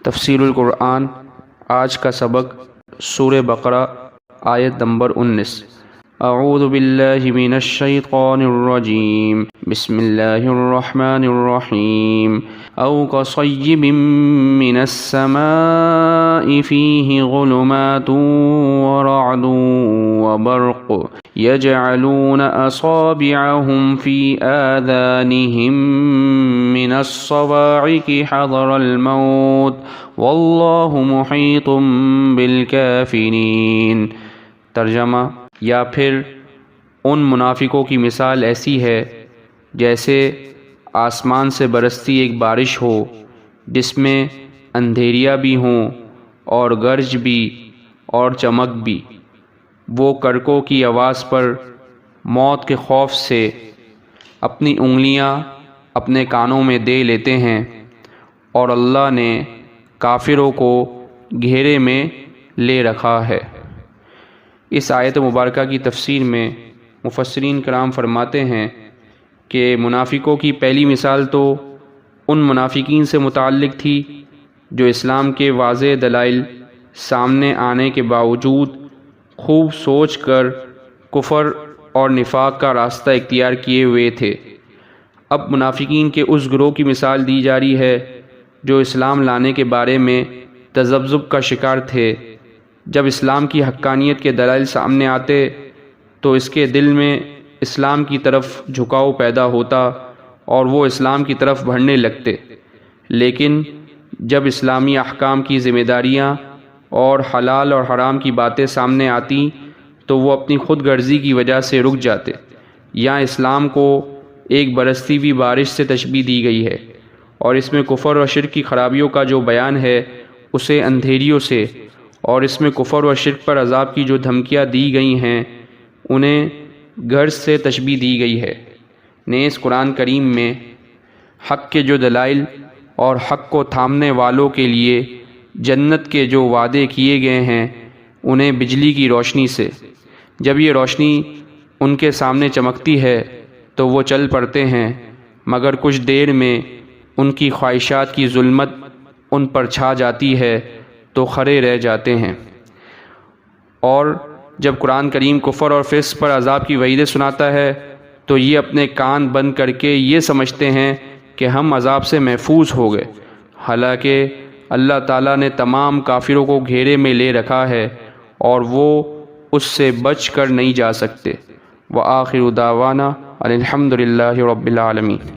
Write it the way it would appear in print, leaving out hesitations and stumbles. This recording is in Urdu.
تفسیر القرآن آج کا سبق سورہ بقرہ آیت نمبر 19۔ اعوذ باللہ من الشیطان الرجیم، بسم اللہ الرحمن الرحیم۔ او کصیب من السماء فیہ ظلمات ورعد وبرق یجعلون اصابعهم فی آذانهم من الصواعق حذر الموت واللہ محیط بالکافرین۔ ترجمہ: یا پھر ان منافقوں کی مثال ایسی ہے جیسے آسمان سے برستی ایک بارش ہو جس میں اندھیریاں بھی ہوں اور گرج بھی اور چمک بھی۔ وہ کڑکوں کی آواز پر موت کے خوف سے اپنی انگلیاں اپنے کانوں میں دے لیتے ہیں، اور اللہ نے کافروں کو گھیرے میں لے رکھا ہے۔ اس آیت مبارکہ کی تفسیر میں مفسرین کرام فرماتے ہیں کہ منافقوں کی پہلی مثال تو ان منافقین سے متعلق تھی جو اسلام کے واضح دلائل سامنے آنے کے باوجود خوب سوچ کر کفر اور نفاق کا راستہ اختیار کیے ہوئے تھے۔ اب منافقین کے اس گروہ کی مثال دی جا رہی ہے جو اسلام لانے کے بارے میں تذبذب کا شکار تھے۔ جب اسلام کی حقانیت کے دلائل سامنے آتے تو اس کے دل میں اسلام کی طرف جھکاؤ پیدا ہوتا اور وہ اسلام کی طرف بڑھنے لگتے، لیکن جب اسلامی احکام کی ذمہ داریاں اور حلال اور حرام کی باتیں سامنے آتی تو وہ اپنی خود غرضی کی وجہ سے رک جاتے۔ یہاں اسلام کو ایک برستی ہوئی بارش سے تشبیہ دی گئی ہے، اور اس میں کفر و شرک کی خرابیوں کا جو بیان ہے اسے اندھیریوں سے، اور اس میں کفر و شرک پر عذاب کی جو دھمکیاں دی گئی ہیں انہیں گرج سے تشبیہ دی گئی ہے۔ نیز قرآن کریم میں حق کے جو دلائل اور حق کو تھامنے والوں کے لیے جنت کے جو وعدے کیے گئے ہیں انہیں بجلی کی روشنی سے، جب یہ روشنی ان کے سامنے چمکتی ہے تو وہ چل پڑتے ہیں، مگر کچھ دیر میں ان کی خواہشات کی ظلمت ان پر چھا جاتی ہے تو کھڑے رہ جاتے ہیں۔ اور جب قرآن کریم کفر اور فسق پر عذاب کی وعیدیں سناتا ہے تو یہ اپنے کان بند کر کے یہ سمجھتے ہیں کہ ہم عذاب سے محفوظ ہو گئے، حالانکہ اللہ تعالیٰ نے تمام کافروں کو گھیرے میں لے رکھا ہے اور وہ اس سے بچ کر نہیں جا سکتے۔ وآخر دعوانا الحمد للہ رب العالمین۔